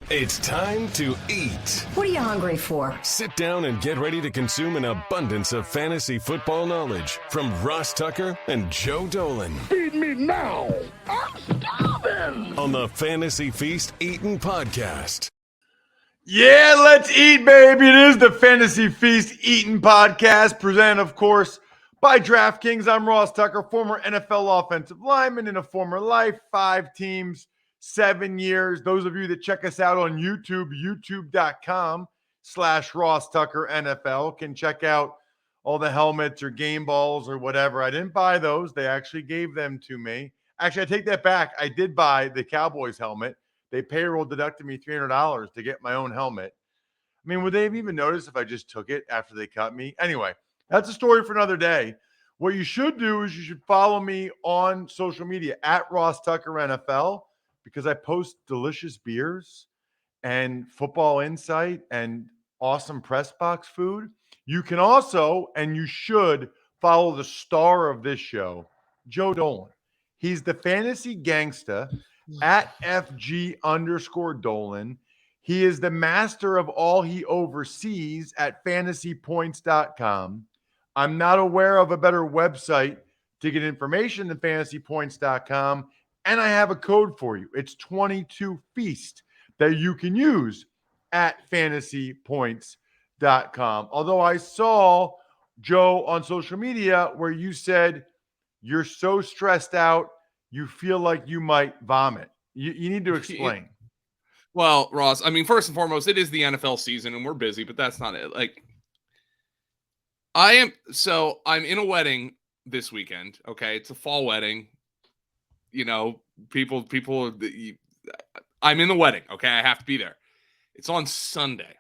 It's time to eat. What are you hungry for? Sit down and get ready to consume an abundance of fantasy football knowledge from Ross Tucker and Joe Dolan. Feed me now. I'm starving. On the Fantasy Feast Eatin' Podcast. Yeah, let's eat, baby. It is the Fantasy Feast Eatin' Podcast, presented, of course, by DraftKings. I'm Ross Tucker, former NFL offensive lineman in a former life, 5 teams, 7 years. Those of you that check us out on YouTube, youtube.com/Ross Tucker NFL, can check out all the helmets or game balls or whatever. I didn't buy those. They actually gave them to me. Actually, I take that back. I did buy the Cowboys helmet. They payroll deducted me $300 to get my own helmet. I mean, would they have even noticed if I just took it after they cut me? Anyway, that's a story for another day. What you should do is you should follow me on social media at Ross Tucker NFL, because I post delicious beers and football insight and awesome press box food. You can also, and you should, follow the star of this show, Joe Dolan. He's the fantasy gangsta at FG_Dolan. He is the master of all he oversees at fantasypoints.com. I'm not aware of a better website to get information than fantasypoints.com. And I have a code for you. It's 22FEAST that you can use at fantasypoints.com. Although I saw, Joe, on social media where you said you're so stressed out, you feel like you might vomit. You need to explain. Well, Ross, I mean, first and foremost, it is the NFL season and we're busy, but that's not it. Like, I'm in a wedding this weekend. Okay. It's a fall wedding. You know, people, I'm in the wedding. Okay. I have to be there. It's on Sunday.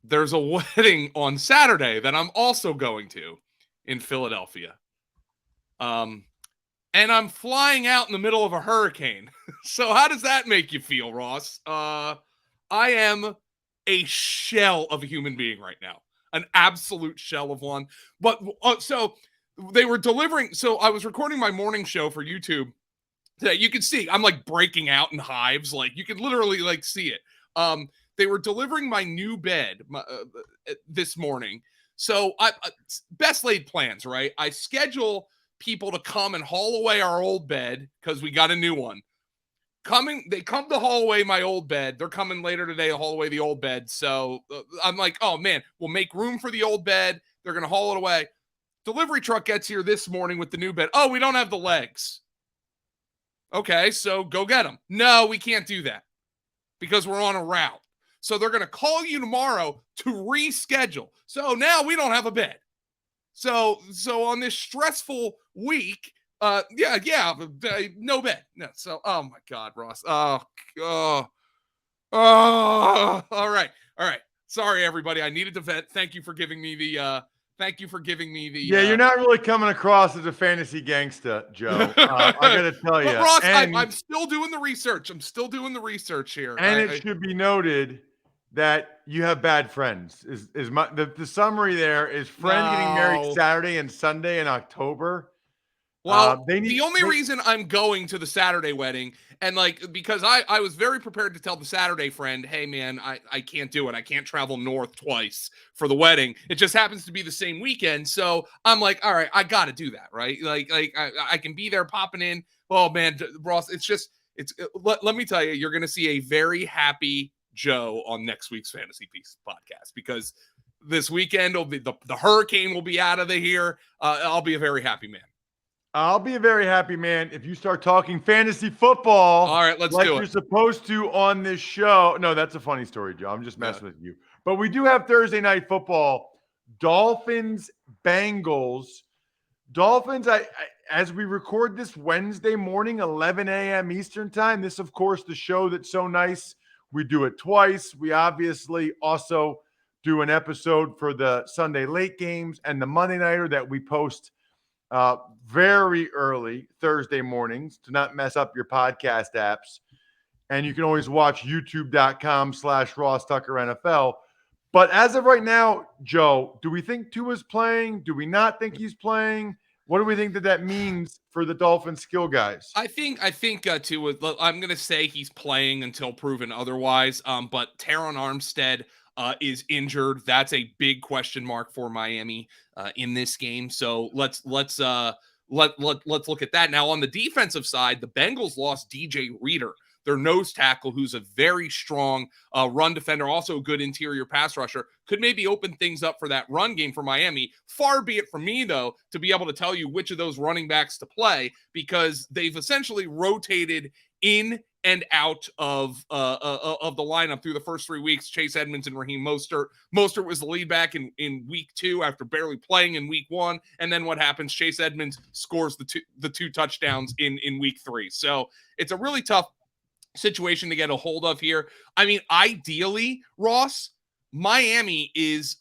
There's a wedding on Saturday that I'm also going to in Philadelphia. And I'm flying out in the middle of a hurricane. So how does that make you feel, Ross? I am a shell of a human being right now, an absolute shell of one. But so they were delivering. So I was recording my morning show for YouTube today. You can see I'm like breaking out in hives. Like you can literally like see it. They were delivering my new bed this morning. So best laid plans, right? I schedule people to come and haul away our old bed because we got a new one. They come to haul away my old bed. They're coming later today to haul away the old bed. So I'm like, oh man, we'll make room for the old bed. They're going to haul it away. Delivery truck gets here this morning with the new bed. Oh, we don't have the legs. Okay, so go get them. No, we can't do that because we're on a route. So they're going to call you tomorrow to reschedule. So now we don't have a bed. So on this stressful week, no bed. No. So, oh my God, Ross. Oh. All right. Sorry, everybody. I needed to vent. Thank you for giving me the. Yeah, you're not really coming across as a fantasy gangsta, Joe. I got to tell you. But Ross, I'm still doing the research. Here. And it should be noted that you have bad friends. Is my the summary there is friend getting married Saturday and Sunday in October. Well, the only reason I'm going to the Saturday wedding, and because I was very prepared to tell the Saturday friend, hey man, I can't do it. I can't travel north twice for the wedding. It just happens to be the same weekend. So I'm like, all right, I got to do that. Right. I can be there popping in. Oh man, Ross, let me tell you, you're going to see a very happy Joe on next week's Fantasy Feast podcast, because this weekend will be the hurricane will be out of here. I'll be a very happy man. I'll be a very happy man if you start talking fantasy football. All right, let's do it. Like you're supposed to on this show. No, that's a funny story, Joe. I'm just messing with you. But we do have Thursday night football. Dolphins, Bengals. Dolphins, as we record this Wednesday morning, 11 a.m. Eastern time. This, of course, the show that's so nice. We do it twice. We obviously also do an episode for the Sunday late games and the Monday nighter that we post very early Thursday mornings to not mess up your podcast apps. And you can always watch youtube.com/Ross Tucker NFL. But as of right now, Joe, do we think Tua's playing? Do we not think he's playing? What do we think that means for the Dolphins skill guys? I think too. I'm going to say he's playing until proven otherwise. But Teron Armstead is injured. That's a big question mark for Miami in this game. So let's look at that. Now on the defensive side, the Bengals lost DJ Reader, their nose tackle, who's a very strong run defender, also a good interior pass rusher, could maybe open things up for that run game for Miami. Far be it from me, though, to be able to tell you which of those running backs to play, because they've essentially rotated in and out of the lineup through the first 3 weeks. Chase Edmonds and Raheem Mostert. Mostert was the lead back in week 2 after barely playing in week 1. And then what happens? Chase Edmonds scores the two touchdowns in week 3. So it's a really tough situation to get a hold of here. I mean, ideally, Ross, Miami is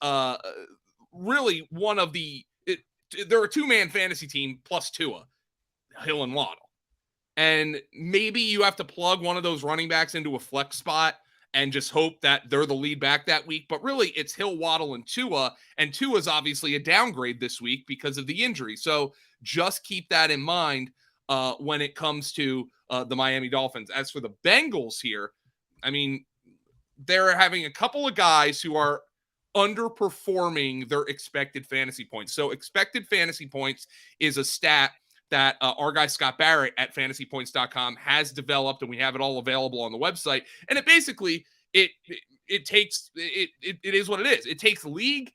really one of they're a 2-man fantasy team plus Tua, Hill and Waddle. And maybe you have to plug one of those running backs into a flex spot and just hope that they're the lead back that week. But really, it's Hill, Waddle, and Tua's obviously a downgrade this week because of the injury. So just keep that in mind when it comes to the Miami Dolphins. As for the Bengals here, I mean, they're having a couple of guys who are underperforming their expected fantasy points. So expected fantasy points is a stat that our guy Scott Barrett at fantasypoints.com has developed, and we have it all available on the website. And it basically, it is what it is. It takes league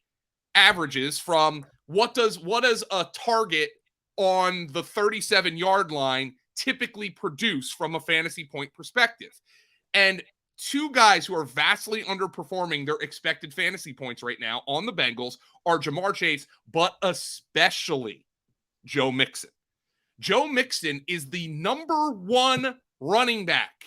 averages from what does a target on the 37-yard line typically produce from a fantasy point perspective. And two guys who are vastly underperforming their expected fantasy points right now on the Bengals are Jamar Chase, but especially Joe Mixon. Joe Mixon is the number 1 running back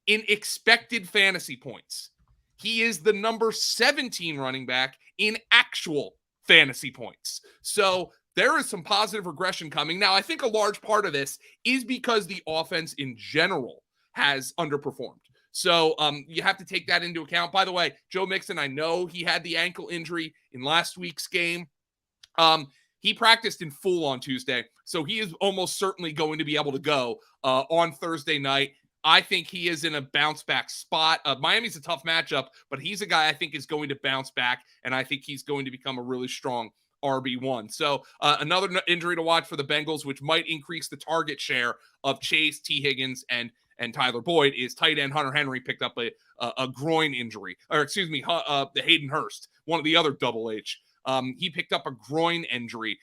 in expected fantasy points. He is the number 17 running back in actual fantasy points. So there is some positive regression coming. Now, I think a large part of this is because the offense in general has underperformed. So you have to take that into account. By the way, Joe Mixon, I know he had the ankle injury in last week's game. He practiced in full on Tuesday, so he is almost certainly going to be able to go on Thursday night. I think he is in a bounce-back spot. Miami's a tough matchup, but he's a guy I think is going to bounce back, and I think he's going to become a really strong RB1. So another injury to watch for the Bengals, which might increase the target share of Chase, T. Higgins, and Tyler Boyd, is tight end Hunter Henry picked up a groin injury. Or excuse me, Hayden Hurst, one of the other Double H. He picked up a groin injury.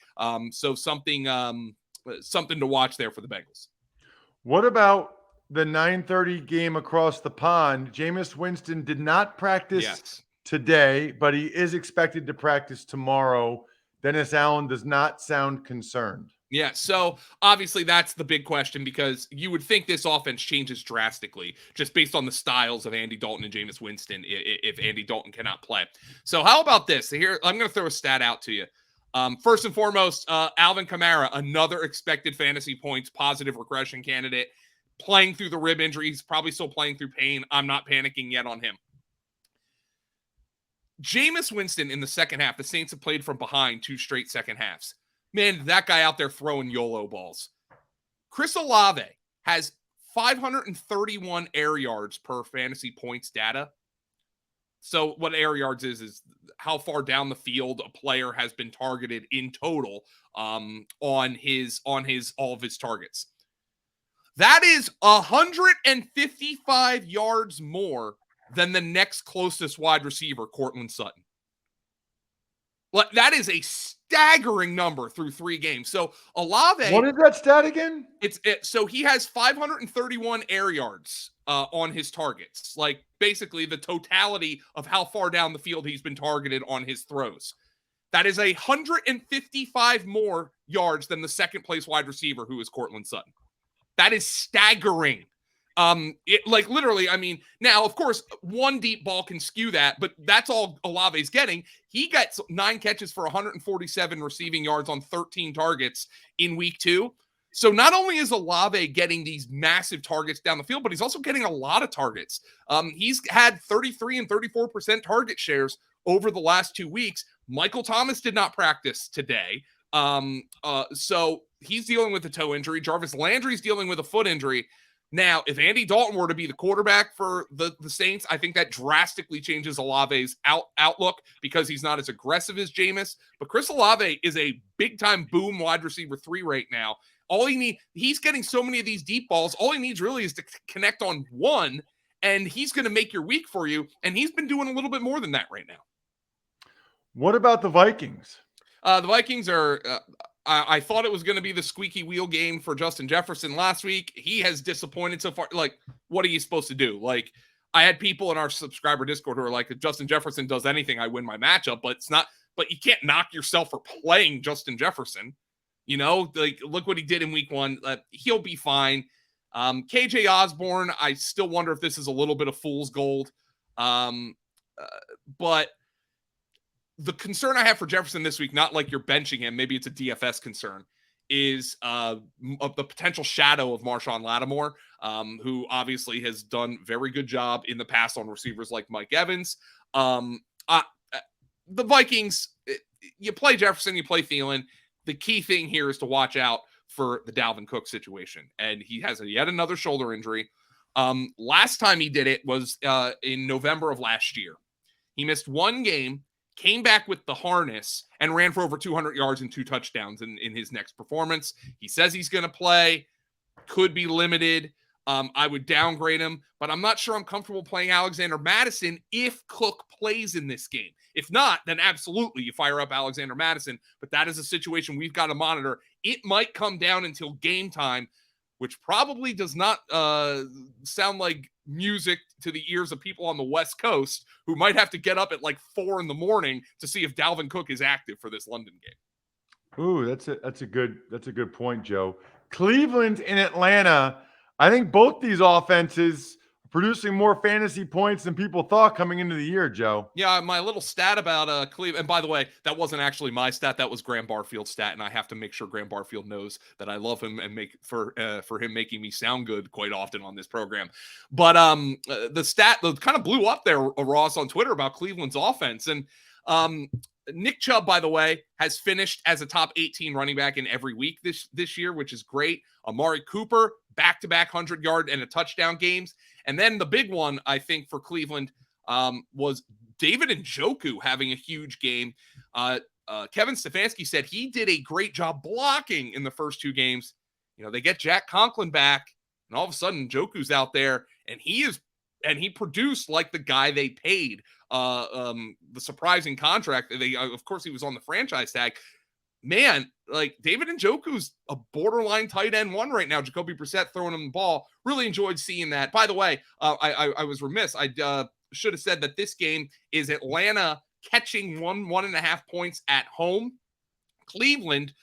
So something to watch there for the Bengals. What about the 9:30 game across the pond? Jameis Winston did not practice today, but he is expected to practice tomorrow. Dennis Allen does not sound concerned. Yeah, so obviously that's the big question, because you would think this offense changes drastically just based on the styles of Andy Dalton and Jameis Winston if Andy Dalton cannot play. So how about this? Here, I'm going to throw a stat out to you. First and foremost, Alvin Kamara, another expected fantasy points positive regression candidate, playing through the rib injury. He's probably still playing through pain. I'm not panicking yet on him. Jameis Winston in the second half, the Saints have played from behind 2 straight second halves. Man, that guy out there throwing YOLO balls. Chris Olave has 531 air yards per fantasy points data. So what air yards is how far down the field a player has been targeted in total on all of his targets. That is 155 yards more than the next closest wide receiver, Courtland Sutton. Well, that is a staggering number through 3 games. So Olave, what is that stat again? So he has 531 air yards on his targets. Like basically the totality of how far down the field he's been targeted on his throws. That is 155 more yards than the second place wide receiver, who is Courtland Sutton. That is staggering. Literally, I mean, now, of course, 1 deep ball can skew that, but that's all Olave's getting. He got 9 catches for 147 receiving yards on 13 targets in week 2. So not only is Olave getting these massive targets down the field, but he's also getting a lot of targets. He's had 33 and 34% target shares over the last 2 weeks. Michael Thomas did not practice today. So he's dealing with a toe injury. Jarvis Landry's dealing with a foot injury. Now, if Andy Dalton were to be the quarterback for the Saints, I think that drastically changes Olave's outlook because he's not as aggressive as Jameis. But Chris Olave is a big-time boom wide receiver 3 right now. He's getting so many of these deep balls. All he needs really is to connect on one, and he's going to make your week for you. And he's been doing a little bit more than that right now. What about the Vikings? The Vikings are I thought it was going to be the squeaky wheel game for Justin Jefferson last week. He has disappointed so far. Like, what are you supposed to do? Like, I had people in our subscriber Discord who are like, if Justin Jefferson does anything, I win my matchup. But it's not. But you can't knock yourself for playing Justin Jefferson. You know, like, look what he did in week 1. He'll be fine. KJ Osborne, I still wonder if this is a little bit of fool's gold. But the concern I have for Jefferson this week, not like you're benching him, maybe it's a DFS concern, is of the potential shadow of Marshawn Lattimore, who obviously has done very good job in the past on receivers like Mike Evans. The Vikings, you play Jefferson, you play Thielen. The key thing here is to watch out for the Dalvin Cook situation. And he has yet another shoulder injury. Last time he did it was in November of last year. He missed 1 game, came back with the harness, and ran for over 200 yards and 2 touchdowns in his next performance. He says he's going to play, could be limited. I would downgrade him, but I'm not sure I'm comfortable playing Alexander Mattison if Cook plays in this game. If not, then absolutely you fire up Alexander Mattison, but that is a situation we've got to monitor. It might come down until game time, which probably does not sound like music to the ears of people on the West Coast who might have to get up at like 4 a.m. to see if Dalvin Cook is active for this London game. Ooh, that's a good point, Joe. Cleveland and Atlanta, I think both these offenses are producing more fantasy points than people thought coming into the year, Joe. Yeah, my little stat about Cleveland, and by the way, that wasn't actually my stat. That was Graham Barfield's stat, and I have to make sure Graham Barfield knows that I love him and make for him making me sound good quite often on this program. But the stat that kind of blew up there, Ross, on Twitter about Cleveland's offense, and Nick Chubb, by the way, has finished as a top 18 running back in every week this year, which is great. Amari Cooper, back-to-back 100-yard and a touchdown games. And then the big one, I think, for Cleveland was David Njoku having a huge game. Kevin Stefanski said he did a great job blocking in the first 2 games. You know, they get Jack Conklin back, and all of a sudden Njoku's out there, and he produced like the guy they paid the surprising contract. Of course, he was on the franchise tag. Man, like David Njoku's a borderline tight end 1 right now. Jacoby Brissett throwing him the ball. Really enjoyed seeing that. By the way, I was remiss. I should have said that this game is Atlanta catching 1.5 points at home. Cleveland,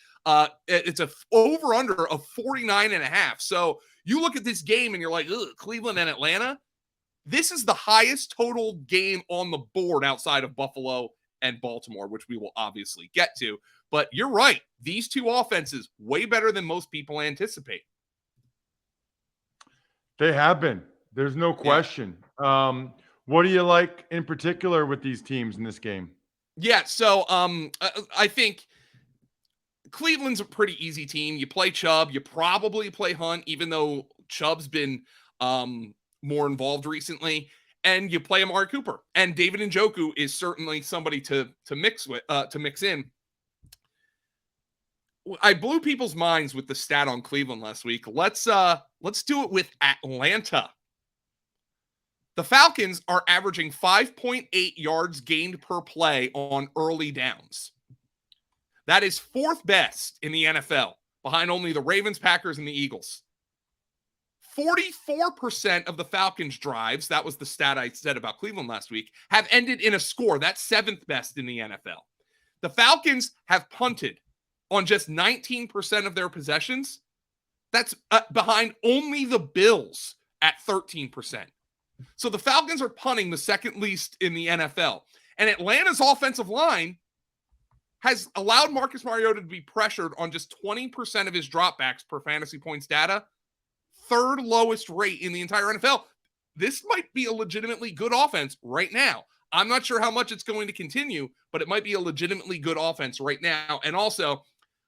it's a over-under of 49.5. So you look at this game and you're like, ugh, Cleveland and Atlanta. This is the highest total game on the board outside of Buffalo and Baltimore, which we will obviously get to. But you're right. These 2 offenses, way better than most people anticipate. They have been. There's no question. Yeah. What do you like in particular with these teams in this game? Yeah, so I think Cleveland's a pretty easy team. You play Chubb. You probably play Hunt, even though Chubb's been more involved recently. And you play Amari Cooper. And David Njoku is certainly somebody to mix in. I blew people's minds with the stat on Cleveland last week. Let's do it with Atlanta. The Falcons are averaging 5.8 yards gained per play on early downs. That is 4th best in the NFL, behind only the Ravens, Packers, and the Eagles. 44% of the Falcons' drives, that was the stat I said about Cleveland last week, have ended in a score. That's 7th best in the NFL. The Falcons have punted on just 19% of their possessions. That's behind only the Bills at 13%. So the Falcons are punting the 2nd least in the NFL. And Atlanta's offensive line has allowed Marcus Mariota to be pressured on just 20% of his dropbacks per fantasy points data. 3rd lowest rate in the entire NFL. This might be a legitimately good offense right now. I'm not sure how much it's going to continue, but it might be a legitimately good offense right now. And also,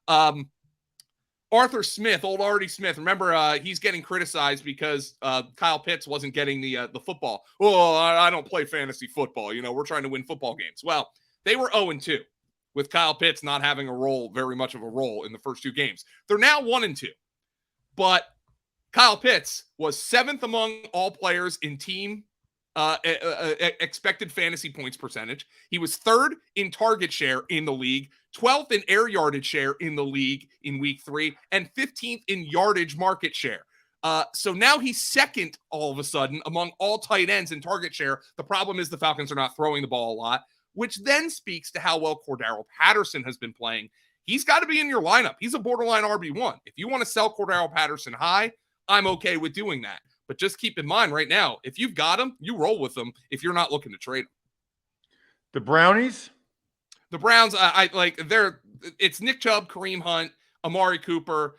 Arthur Smith, old Artie Smith. Remember, he's getting criticized because Kyle Pitts wasn't getting the football. Oh, I don't play fantasy football. We're trying to win football games. Well, they were 0-2 with Kyle Pitts not having very much of a role in the first 2 games. They're now 1-2. But Kyle Pitts was 7th among all players in team expected fantasy points percentage. He was 3rd in target share in the league, 12th in air yardage share in the league in week 3, and 15th in yardage market share. So now he's 2nd all of a sudden among all tight ends in target share. The problem is the Falcons are not throwing the ball a lot, which then speaks to how well Cordarrelle Patterson has been playing. He's got to be in your lineup. He's a borderline RB1. If you want to sell Cordarrelle Patterson high, I'm okay with doing that. But just keep in mind right now, if you've got him, you roll with them if you're not looking to trade him. The Brownies? The Browns, it's Nick Chubb, Kareem Hunt, Amari Cooper.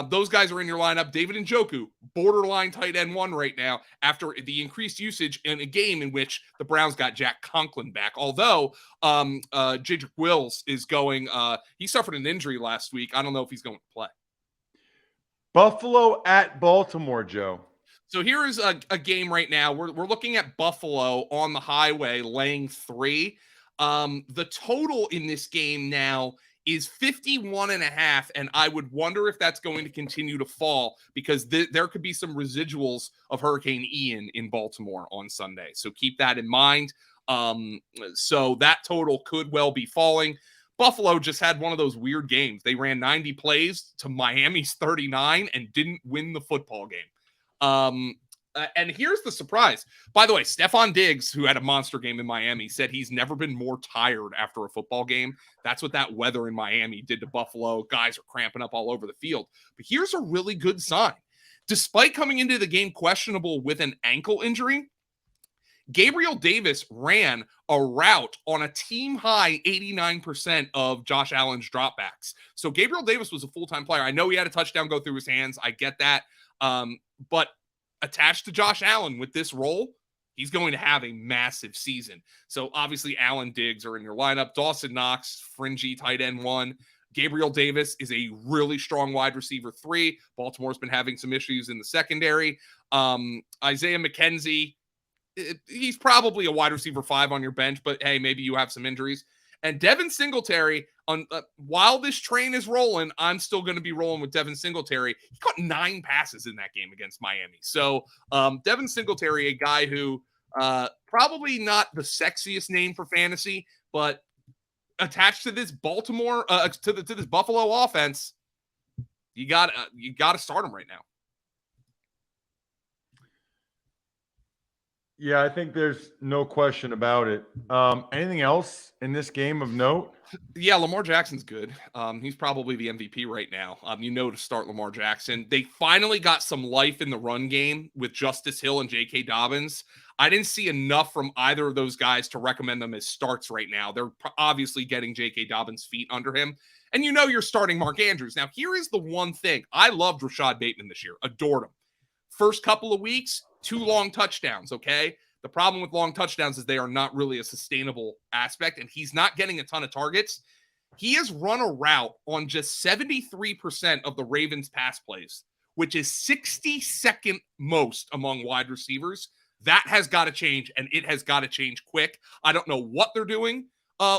Those guys are in your lineup. David Njoku, borderline tight end 1 right now after the increased usage in a game in which the Browns got Jack Conklin back. Although Jedrick Wills is going, he suffered an injury last week. I don't know if he's going to play. Buffalo at Baltimore, Joe. So here is a game right now. We're looking at Buffalo on the highway laying 3. The total in this game now is 51.5, and I would wonder if that's going to continue to fall because there could be some residuals of Hurricane Ian in Baltimore on Sunday. So keep that in mind. So that total could well be falling. Buffalo just had one of those weird games. They ran 90 plays to Miami's 39 and didn't win the football game. And here's the surprise. By the way, Stephon Diggs, who had a monster game in Miami, said he's never been more tired after a football game. That's what that weather in Miami did to Buffalo. Guys are cramping up all over the field. But here's a really good sign. Despite coming into the game questionable with an ankle injury, Gabriel Davis ran a route on a team-high 89% of Josh Allen's dropbacks. So Gabriel Davis was a full-time player. I know he had a touchdown go through his hands. I get that. But attached to Josh Allen with this role, he's going to have a massive season. So obviously Allen, Diggs are in your lineup. Dawson Knox, fringy tight end 1. Gabriel Davis is a really strong wide receiver 3. Baltimore's been having some issues in the secondary. Isaiah McKenzie, he's probably a wide receiver 5 on your bench, but hey, maybe you have some injuries. And Devin Singletary, while this train is rolling, I'm still going to be rolling with Devin Singletary. He caught 9 passes in that game against Miami. So Devin Singletary, a guy who probably not the sexiest name for fantasy, but attached to this Baltimore, to this Buffalo offense, you got to start him right now. Yeah, I think there's no question about it. Anything else in this game of note? Yeah, Lamar Jackson's good. He's probably the MVP right now. To start Lamar Jackson. They finally got some life in the run game with Justice Hill and J.K. Dobbins. I didn't see enough from either of those guys to recommend them as starts right now. They're obviously getting J.K. Dobbins' feet under him. And you're starting Mark Andrews. Now, here is the one thing. I loved Rashad Bateman this year. Adored him. First couple of weeks, 2 long touchdowns, okay? The problem with long touchdowns is they are not really a sustainable aspect, and he's not getting a ton of targets. He has run a route on just 73% of the Ravens' pass plays, which is 62nd most among wide receivers. That has got to change, and it has got to change quick. I don't know what they're doing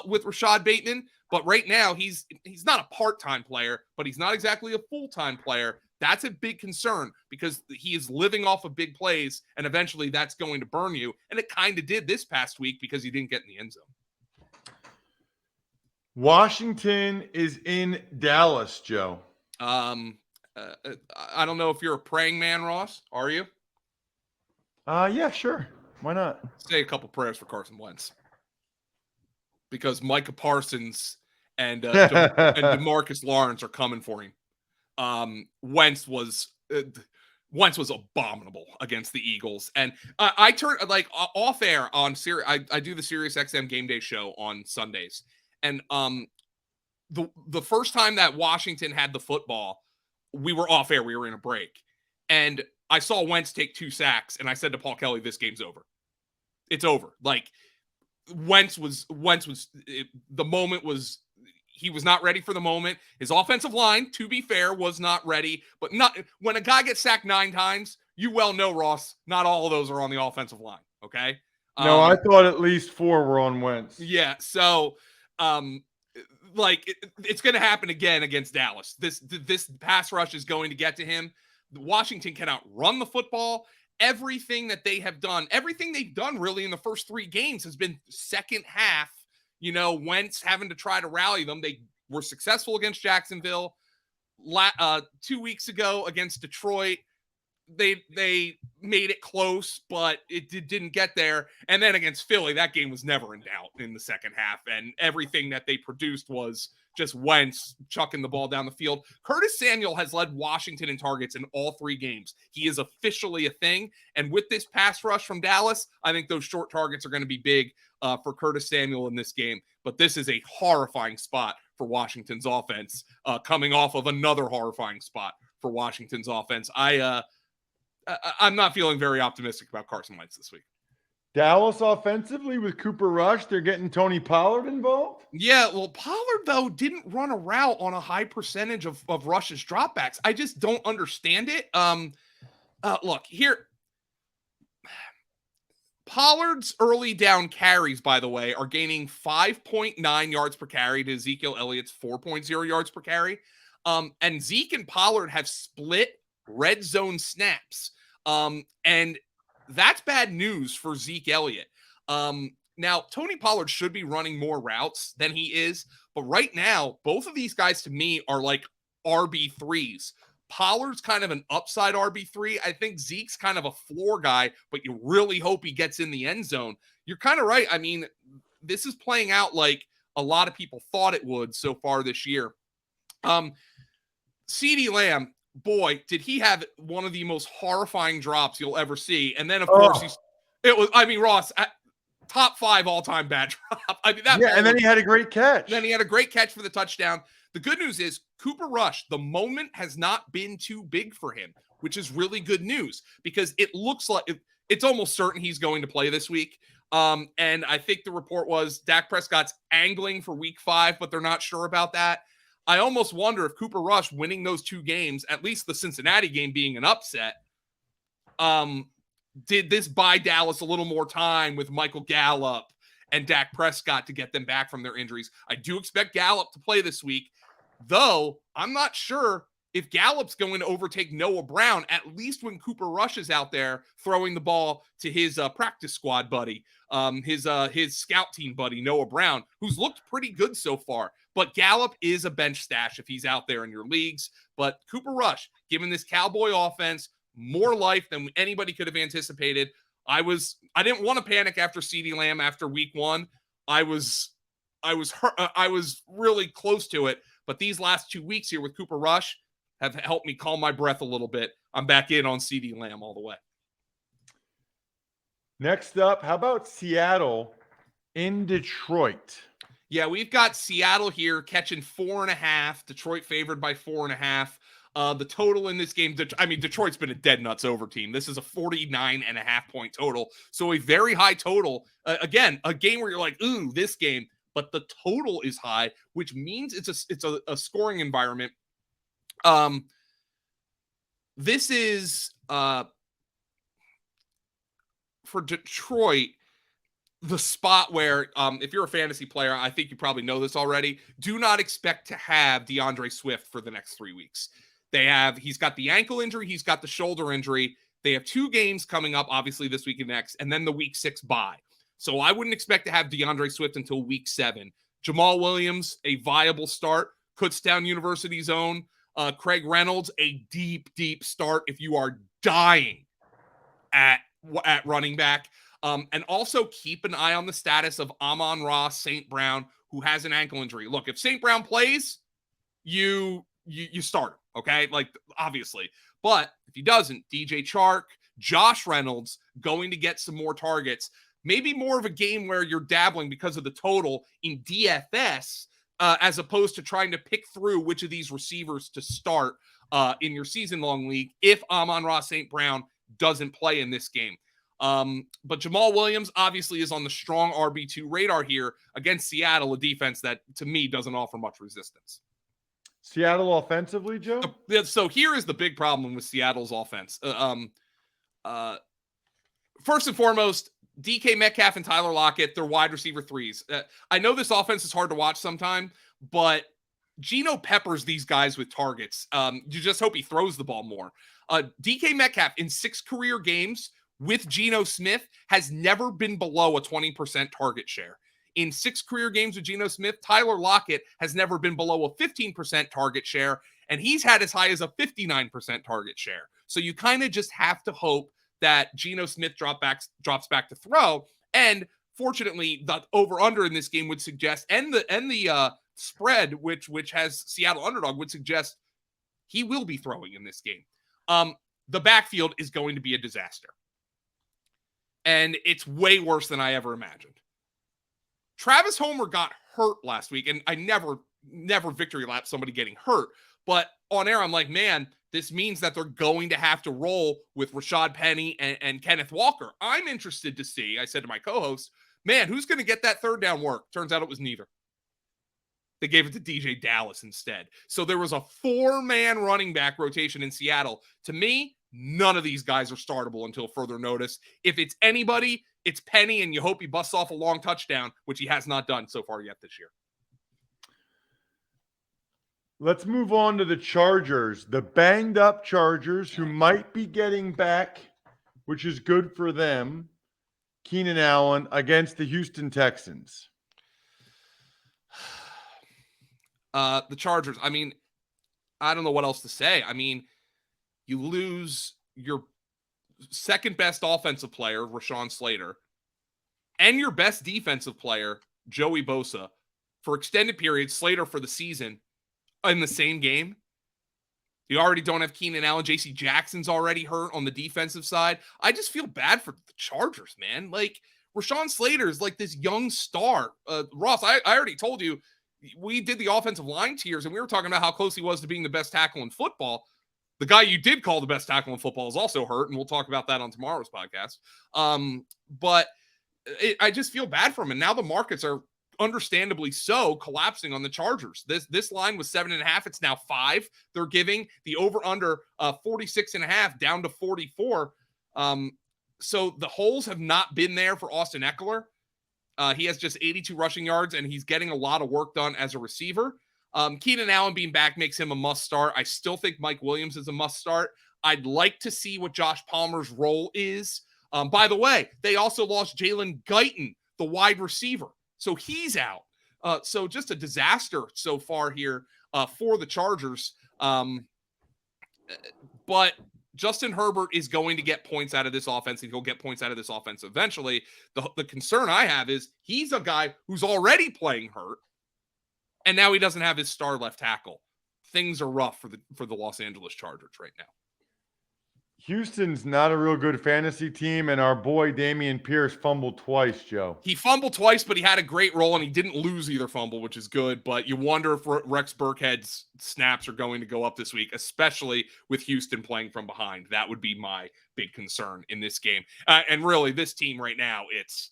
with Rashad Bateman, but right now he's not a part-time player, but he's not exactly a full-time player. That's a big concern because he is living off of big plays, and eventually that's going to burn you. And it kind of did this past week because he didn't get in the end zone. Washington is in Dallas, Joe. I don't know if you're a praying man, Ross. Are you? Yeah, sure. Why not? Say a couple prayers for Carson Wentz. Because Micah Parsons and DeMarcus Lawrence are coming for him. Wentz was abominable against the Eagles, and I turn off air on Sirius. I do the Sirius XM Game Day show on Sundays, and the first time that Washington had the football, we were off air. We were in a break, and I saw Wentz take 2 sacks, and I said to Paul Kelly, "This game's over. It's over." Like Wentz was the moment was he was not ready for the moment. His offensive line, to be fair, was not ready. But not when a guy gets sacked 9 times, you well know, Ross, not all of those are on the offensive line. Okay. No, I thought at least 4 were on Wentz. Yeah. So, it's going to happen again against Dallas. This pass rush is going to get to him. Washington cannot run the football. Everything that they have done, everything they've done really in the first 3 games has been second half. Wentz having to try to rally them. They were successful against Jacksonville. 2 weeks ago against Detroit, they made it close, but it didn't get there. And then against Philly, that game was never in doubt in the second half. And everything that they produced was just Wentz chucking the ball down the field. Curtis Samuel has led Washington in targets in all 3 games. He is officially a thing. And with this pass rush from Dallas, I think those short targets are going to be big for Curtis Samuel in this game. But this is a horrifying spot for Washington's offense, coming off of another horrifying spot for Washington's offense. I'm not feeling very optimistic about Carson Wentz this week. Dallas offensively with Cooper Rush, they're getting Tony Pollard involved? Yeah, well, Pollard, though, didn't run a route on a high percentage of Rush's dropbacks. I just don't understand it. Look, here, Pollard's early down carries, by the way, are gaining 5.9 yards per carry to Ezekiel Elliott's 4.0 yards per carry. And Zeke and Pollard have split red zone snaps. And that's bad news for Zeke Elliott. Now, Tony Pollard should be running more routes than he is. But right now, both of these guys to me are like RB3s. Pollard's kind of an upside RB3. I think Zeke's kind of a floor guy, but you really hope he gets in the end zone. You're kind of right. I mean, this is playing out like a lot of people thought it would so far this year. CeeDee Lamb, boy, did he have one of the most horrifying drops you'll ever see. And then, of course, Ross, top 5 all-time bad drop. And then he had a great catch. Then he had a great catch for the touchdown. The good news is Cooper Rush, the moment has not been too big for him, which is really good news because it looks like it's almost certain he's going to play this week. And I think the report was Dak Prescott's angling for week 5, but they're not sure about that. I almost wonder if Cooper Rush winning those 2 games, at least the Cincinnati game being an upset, did this buy Dallas a little more time with Michael Gallup and Dak Prescott to get them back from their injuries. I do expect Gallup to play this week, though I'm not sure if Gallup's going to overtake Noah Brown, at least when Cooper Rush is out there throwing the ball to his practice squad buddy, his scout team buddy, Noah Brown, who's looked pretty good so far. But Gallup is a bench stash if he's out there in your leagues. But Cooper Rush, given this Cowboy offense, more life than anybody could have anticipated. I didn't want to panic after CeeDee Lamb after week 1. I was really close to it. But these last 2 weeks here with Cooper Rush have helped me calm my breath a little bit. I'm back in on CeeDee Lamb all the way. Next up, how about Seattle in Detroit? Yeah, we've got Seattle here catching 4.5. Detroit favored by 4.5. The total in this game, Detroit's been a dead nuts over team. This is a 49.5 point total. So a very high total. Again, a game where you're like, ooh, this game. But the total is high, which means it's a scoring environment. This is for Detroit, the spot where, if you're a fantasy player, I think you probably know this already. Do not expect to have DeAndre Swift for the next 3 weeks. He's got the ankle injury, he's got the shoulder injury. They have 2 games coming up, obviously this week and next, and then the week 6 bye. So I wouldn't expect to have DeAndre Swift until week 7. Jamal Williams, a viable start. Kutztown University's own Craig Reynolds, a deep start if you are dying at running back. And also keep an eye on the status of Amon-Ra St. Brown, who has an ankle injury. Look, if St. Brown plays, you start him, okay? Like, obviously. But if he doesn't, DJ Chark, Josh Reynolds going to get some more targets. Maybe more of a game where you're dabbling because of the total in DFS, as opposed to trying to pick through which of these receivers to start in your season-long league if Amon-Ra St. Brown doesn't play in this game. But Jamal Williams obviously is on the strong RB2 radar here against Seattle, a defense that to me doesn't offer much resistance. Seattle offensively, Joe? So here is the big problem with Seattle's offense. First and foremost, DK Metcalf and Tyler Lockett, they're wide receiver threes. I know this offense is hard to watch sometime, but Geno peppers these guys with targets. You just hope he throws the ball more. DK Metcalf in 6 career games with Geno Smith has never been below a 20% target share. In 6 career games with Geno Smith, Tyler Lockett has never been below a 15% target share, and he's had as high as a 59% target share. So you kind of just have to hope that Geno Smith drops back to throw. And fortunately, the over-under in this game would suggest, and the spread, which has Seattle underdog, would suggest he will be throwing in this game. The backfield is going to be a disaster. And it's way worse than I ever imagined. Travis Homer got hurt last week, and I never victory lap somebody getting hurt. But on air, I'm like, man, this means that they're going to have to roll with Rashad Penny and Kenneth Walker. I'm interested to see, I said to my co-host, man, who's going to get that third down work? Turns out it was neither. They gave it to DJ Dallas instead. So there was a 4-man running back rotation in Seattle. To me, none of these guys are startable until further notice. If it's anybody, it's Penny, and you hope he busts off a long touchdown, which he has not done so far yet this year. Let's move on to the Chargers, the banged up Chargers who might be getting back, which is good for them. Keenan Allen against the Houston Texans. The Chargers, I mean, I don't know what else to say. I mean, you lose your second best offensive player, Rashawn Slater, and your best defensive player, Joey Bosa, for extended periods, Slater for the season, in the same game. You already don't have Keenan Allen. J.C. Jackson's already hurt on the defensive side. I just feel bad for the Chargers, man. Like, Rashawn Slater is like this young star. Ross, I already told you, we did the offensive line tiers, and we were talking about how close he was to being the best tackle in football. The guy you did call the best tackle in football is also hurt, and we'll talk about that on tomorrow's podcast. But I just feel bad for him. And now the markets are understandably so collapsing on the Chargers. This line was 7.5. It's now 5. They're giving the over-under 46.5 down to 44. So the holes have not been there for Austin Eckler. He has just 82 rushing yards, and he's getting a lot of work done as a receiver. Keenan Allen being back makes him a must start. I still think Mike Williams is a must start. I'd like to see what Josh Palmer's role is. By the way, they also lost Jalen Guyton, the wide receiver. So he's out. So just a disaster so far here for the Chargers. But Justin Herbert is going to get points out of this offense, and he'll get points out of this offense eventually. The concern I have is he's a guy who's already playing hurt, and now he doesn't have his star left tackle. Things are rough for the Los Angeles Chargers right now. Houston's not a real good fantasy team, and our boy Dameon Pierce fumbled twice, Joe. He fumbled twice, but he had a great role, and he didn't lose either fumble, which is good. But you wonder if Rex Burkhead's snaps are going to go up this week, especially with Houston playing from behind. That would be my big concern in this game. And really, this team right now, it's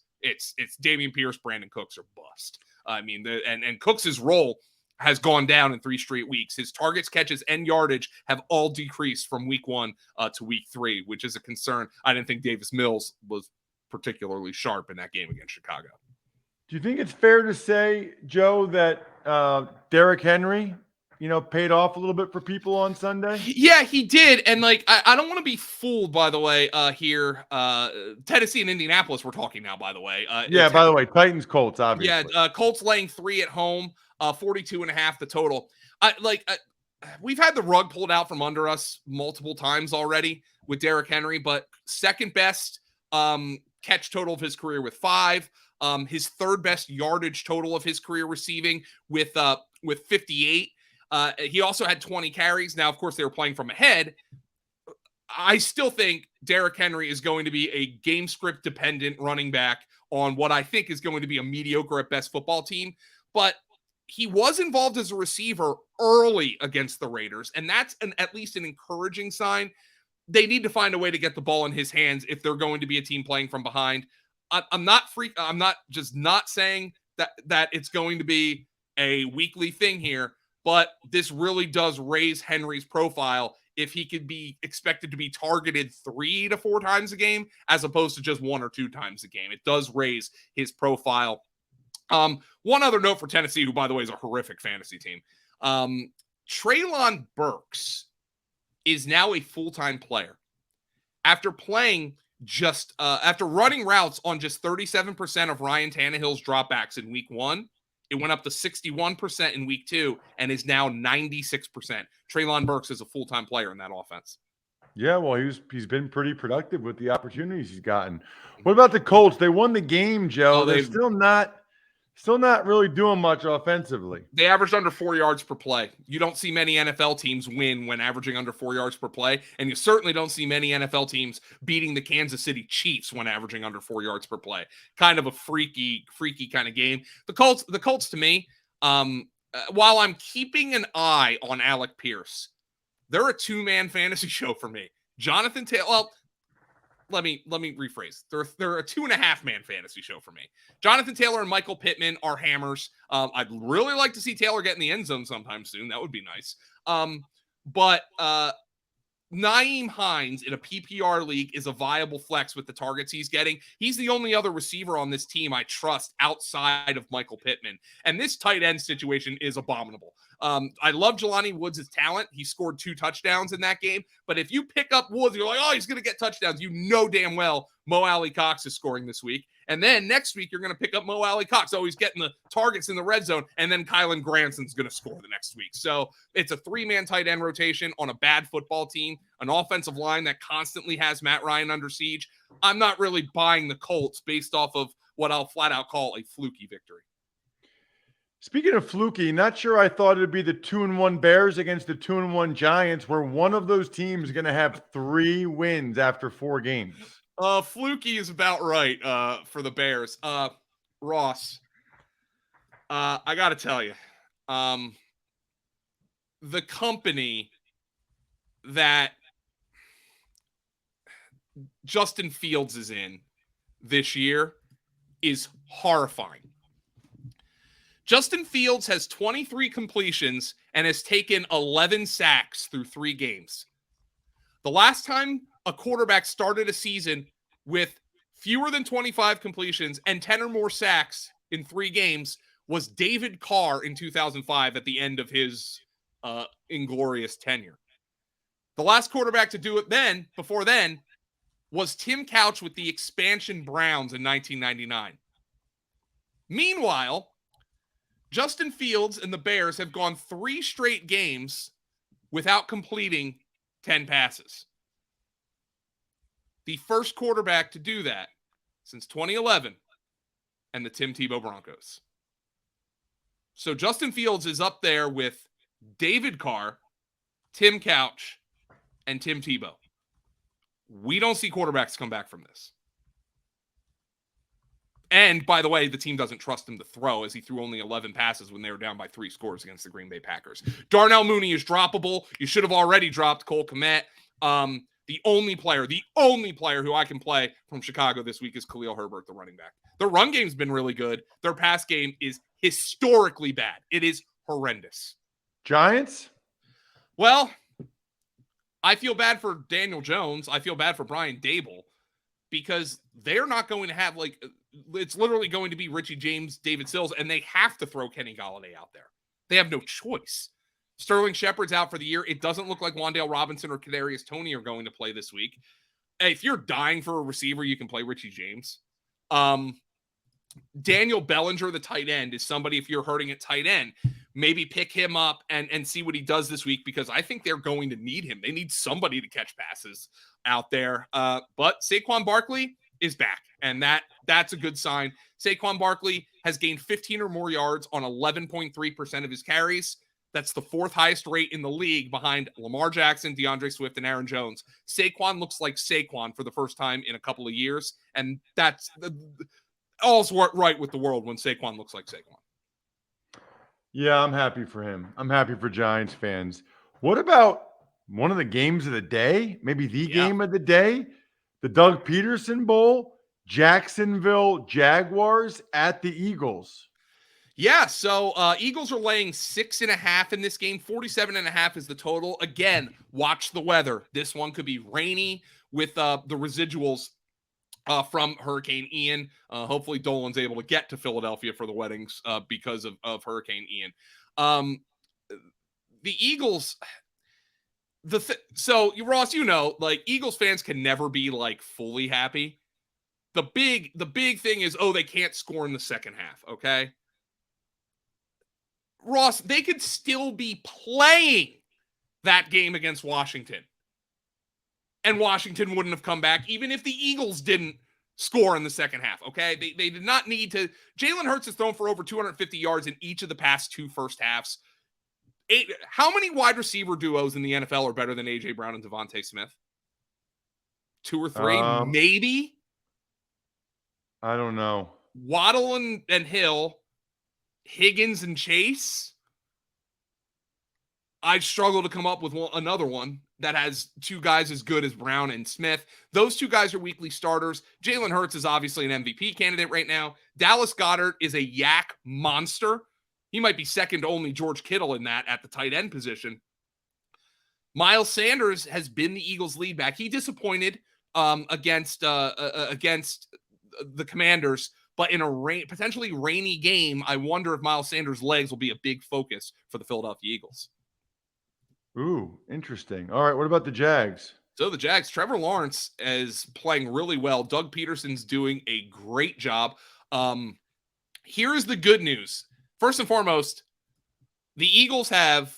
Dameon Pierce, Brandon Cooks are bust. I mean, and Cooks' role has gone down in 3 straight weeks. His targets, catches, and yardage have all decreased from week 1 to week 3, which is a concern. I didn't think Davis Mills was particularly sharp in that game against Chicago. Do you think it's fair to say, Joe, that Derrick Henry, paid off a little bit for people on Sunday? Yeah, he did. And I don't want to be fooled, by the way, here. Tennessee and Indianapolis, we're talking now, by the way. By the way, Titans, Colts, obviously. Yeah, Colts laying 3 at home, 42.5 the total. We've had the rug pulled out from under us multiple times already with Derrick Henry, but second best catch total of his career with 5. His third best yardage total of his career receiving with 58. He also had 20 carries. Now, of course, they were playing from ahead. I still think Derrick Henry is going to be a game script dependent running back on what I think is going to be a mediocre at best football team. But he was involved as a receiver early against the Raiders, and that's at least an encouraging sign. they need to find a way to get the ball in his hands if they're going to be a team playing from behind. I'm not saying that it's going to be a weekly thing here, but this really does raise Henry's profile if he could be expected to be targeted 3 to 4 times a game as opposed to just 1 or 2 times a game. It does raise his profile. One other note for Tennessee, who, by the way, is a horrific fantasy team. Treylon Burks is now a full-time player. After playing after running routes on just 37% of Ryan Tannehill's dropbacks in week 1, it went up to 61% in week 2 and is now 96%. Treylon Burks is a full-time player in that offense. Yeah, well, he's been pretty productive with the opportunities he's gotten. What about the Colts? They won the game, Joe. They're still not really doing much offensively. They averaged under 4 yards per play. You don't see many NFL teams win when averaging under 4 yards per play, and you certainly don't see many NFL teams beating the Kansas City Chiefs when averaging under 4 yards per play. Kind of a freaky kind of game. The Colts to me, while I'm keeping an eye on Alec Pierce, they're a 2-man fantasy show for me. Jonathan Taylor, well, let me rephrase. They're a 2.5-man fantasy show for me. Jonathan Taylor and Michael Pittman are hammers. I'd really like to see Taylor get in the end zone sometime soon. That would be nice. But Nyheim Hines in a PPR league is a viable flex with the targets he's getting. He's the only other receiver on this team I trust outside of Michael Pittman. And this tight end situation is abominable. I love Jelani Woods' talent. He scored 2 touchdowns in that game. But if you pick up Woods, you're like, oh, he's going to get touchdowns. You know damn well Mo Alley Cox is scoring this week. And then next week, you're going to pick up Mo Alley Cox. Oh, he's getting the targets in the red zone. And then Kylan Granson's going to score the next week. So it's a 3-man tight end rotation on a bad football team, an offensive line that constantly has Matt Ryan under siege. I'm not really buying the Colts based off of what I'll flat out call a fluky victory. Speaking of fluky, not sure I thought it'd be the 2-1 Bears against the 2-1 Giants, where one of those teams is going to have 3 wins after 4 games. Fluky is about right for the Bears. Ross, I got to tell you, the company that Justin Fields is in this year is horrifying. Justin Fields has 23 completions and has taken 11 sacks through 3 games. The last time a quarterback started a season with fewer than 25 completions and 10 or more sacks in 3 games was David Carr in 2005 at the end of his inglorious tenure. The last quarterback to do it before then, was Tim Couch with the expansion Browns in 1999. Meanwhile, Justin Fields and the Bears have gone 3 straight games without completing 10 passes. The first quarterback to do that since 2011 and the Tim Tebow Broncos. So Justin Fields is up there with David Carr, Tim Couch, and Tim Tebow. We don't see quarterbacks come back from this. And, by the way, the team doesn't trust him to throw, as he threw only 11 passes when they were down by 3 scores against the Green Bay Packers. Darnell Mooney is droppable. You should have already dropped Cole Kmet. The only player who I can play from Chicago this week is Khalil Herbert, the running back. Their run game's been really good. Their pass game is historically bad. It is horrendous. Giants? Well, I feel bad for Daniel Jones. I feel bad for Brian Dable because they're not going to have, it's literally going to be Richie James, David Sills, and they have to throw Kenny Golladay out there. They have no choice. Sterling Shepard's out for the year. It doesn't look like Wan'Dale Robinson or Kadarius Toney are going to play this week. If you're dying for a receiver, you can play Richie James. Daniel Bellinger, the tight end, is somebody, if you're hurting at tight end, maybe pick him up and see what he does this week, because I think they're going to need him. They need somebody to catch passes out there. But Saquon Barkley is back, and that's a good sign. Saquon Barkley has gained 15 or more yards on 11.3% of his carries. That's the 4th highest rate in the league behind Lamar Jackson, DeAndre Swift, and Aaron Jones. Saquon looks like Saquon for the first time in a couple of years, and that's all's right with the world when Saquon looks like Saquon. Yeah, I'm happy for him. I'm happy for Giants fans. What about one of the games of the day, maybe the Yeah. game of the day, the Doug Peterson Bowl, Jacksonville Jaguars at the Eagles. Yeah, so Eagles are laying 6.5 in this game. 47.5 is the total. Again, watch the weather. This one could be rainy with the residuals from Hurricane Ian. Hopefully Dolan's able to get to Philadelphia for the weddings because of Hurricane Ian. The Eagles, so Ross, like Eagles fans can never be like fully happy. The big thing is, they can't score in the second half, okay? Ross, they could still be playing that game against Washington. And Washington wouldn't have come back, even if the Eagles didn't score in the second half, okay? They did not need to. Jalen Hurts has thrown for over 250 yards in each of the past 2 first halves. How many wide receiver duos in the NFL are better than A.J. Brown and Devontae Smith? 2 or 3, maybe? I don't know. Waddle and Hill, Higgins and Chase. I'd struggle to come up with another one that has 2 guys as good as Brown and Smith. Those 2 guys are weekly starters. Jalen Hurts is obviously an MVP candidate right now. Dallas Goedert is a yak monster. He might be second to only George Kittle in that at the tight end position. Miles Sanders has been the Eagles' lead back. He disappointed against the Commanders, but in a potentially rainy game, I wonder if Miles Sanders' legs will be a big focus for the Philadelphia Eagles. Ooh, interesting. All right, what about the Jags? So the Jags, Trevor Lawrence is playing really well. Doug Peterson's doing a great job. Here is the good news. First and foremost, the Eagles have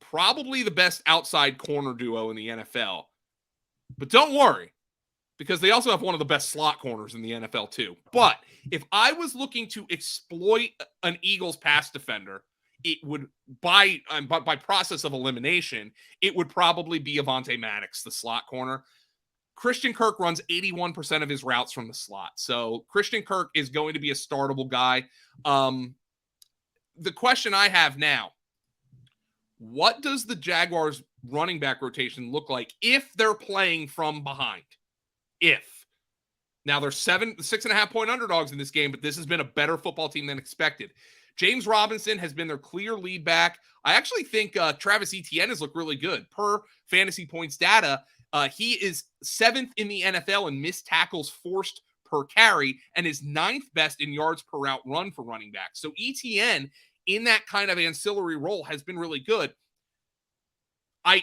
probably the best outside corner duo in the NFL. But don't worry, because they also have one of the best slot corners in the NFL too. But if I was looking to exploit an Eagles pass defender, it would, by process of elimination, it would probably be Avonte Maddox, the slot corner. Christian Kirk runs 81% of his routes from the slot. So Christian Kirk is going to be a startable guy. The question I have now, what does the Jaguars running back rotation look like if they're playing from behind? Now they're 6.5 point underdogs in this game, but this has been a better football team than expected. James Robinson has been their clear lead back. I actually think Travis Etienne has looked really good. Per Fantasy Points data, he is 7th in the NFL in missed tackles forced per carry and is 9th best in yards per route run for running backs. So Etienne, in that kind of ancillary role, has been really good. I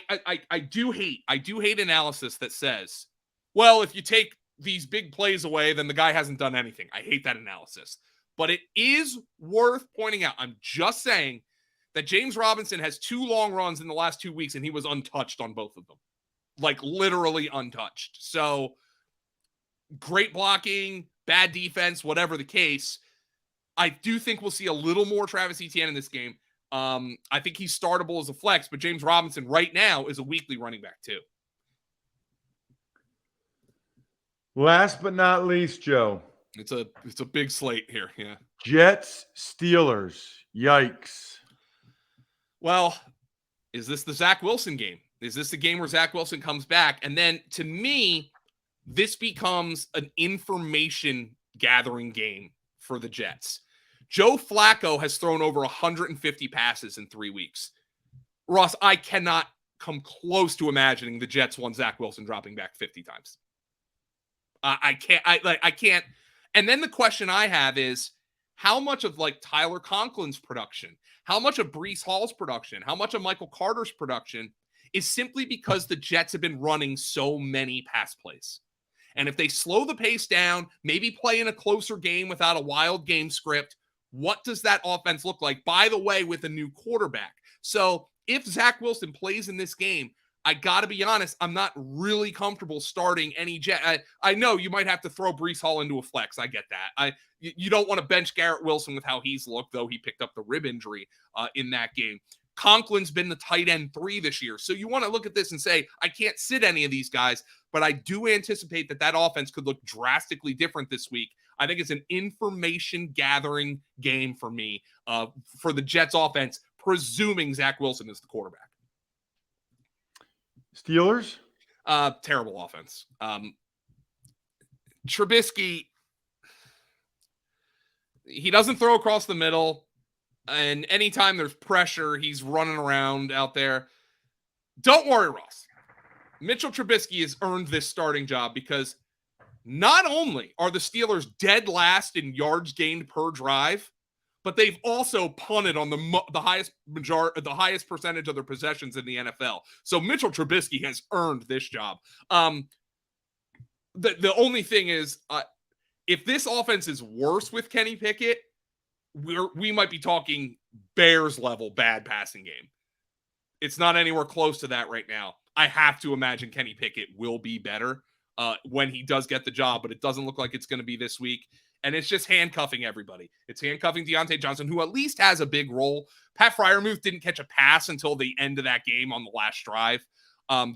do hate analysis that says, well, if you take these big plays away, then the guy hasn't done anything. I hate that analysis. But it is worth pointing out, I'm just saying, that James Robinson has 2 long runs in the last 2 weeks, and he was untouched on both of them. Like, literally untouched. So, great blocking, bad defense, whatever the case. I do think we'll see a little more Travis Etienne in this game. I think he's startable as a flex, but James Robinson right now is a weekly running back too. Last but not least, Joe. It's a big slate here. Yeah. Jets, Steelers. Yikes. Well, is this the Zach Wilson game? Is this the game where Zach Wilson comes back? And then to me, this becomes an information gathering game for the Jets. Joe Flacco has thrown over 150 passes in 3 weeks. Ross, I cannot come close to imagining the Jets want Zach Wilson dropping back 50 times. I can't. And then the question I have is, how much of like Tyler Conklin's production, how much of Breece Hall's production, how much of Michael Carter's production is simply because the Jets have been running so many pass plays? And if they slow the pace down, maybe play in a closer game without a wild game script, what does that offense look like? By the way, with a new quarterback. So if Zach Wilson plays in this game, I got to be honest, I'm not really comfortable starting any Jet. I know you might have to throw Breece Hall into a flex. I get that. You don't want to bench Garrett Wilson with how he's looked, though he picked up the rib injury in that game. Conklin's been the tight end 3 this year. So you want to look at this and say, I can't sit any of these guys, but I do anticipate that offense could look drastically different this week. I think it's an information gathering game for me for the Jets offense, presuming Zach Wilson is the quarterback. Steelers? Terrible offense. Trubisky, he doesn't throw across the middle. And anytime there's pressure, he's running around out there. Don't worry, Ross. Mitchell Trubisky has earned this starting job because not only are the Steelers dead last in yards gained per drive, but they've also punted on the highest percentage of their possessions in the NFL. So Mitchell Trubisky has earned this job. The only thing is, if this offense is worse with Kenny Pickett, we might be talking Bears level bad passing game. It's not anywhere close to that right now. I have to imagine Kenny Pickett will be better when he does get the job, but it doesn't look like it's going to be this week. And it's just handcuffing everybody. It's handcuffing Deontay Johnson, who at least has a big role. Pat Freiermuth didn't catch a pass until the end of that game on the last drive.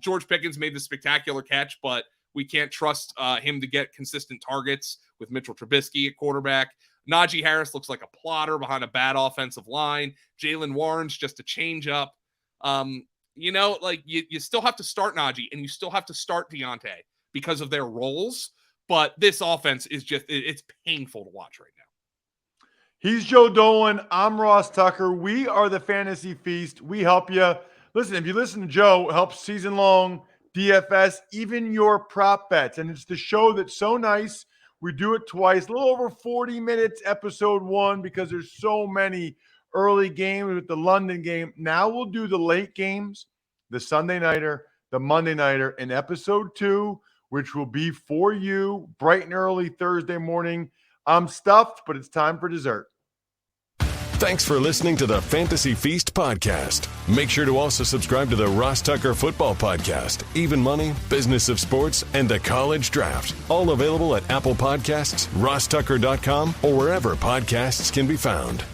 George Pickens made the spectacular catch, but we can't trust him to get consistent targets with Mitchell Trubisky at quarterback. Najee Harris looks like a plotter behind a bad offensive line. Jalen Warren's just a change up. You still have to start Najee and you still have to start Deontay because of their roles. But this offense is it's painful to watch right now. He's Joe Dolan. I'm Ross Tucker. We are the Fantasy Feast. We help you. Listen, if you listen to Joe, it helps season-long DFS, even your prop bets. And it's the show that's so nice. We do it twice, a little over 40 minutes, episode 1, because there's so many early games with the London game. Now we'll do the late games, the Sunday nighter, the Monday nighter, in episode 2, which will be for you bright and early Thursday morning. I'm stuffed, but it's time for dessert. Thanks for listening to the Fantasy Feast podcast. Make sure to also subscribe to the Ross Tucker Football Podcast, Even Money, Business of Sports, and the College Draft. All available at Apple Podcasts, rosstucker.com, or wherever podcasts can be found.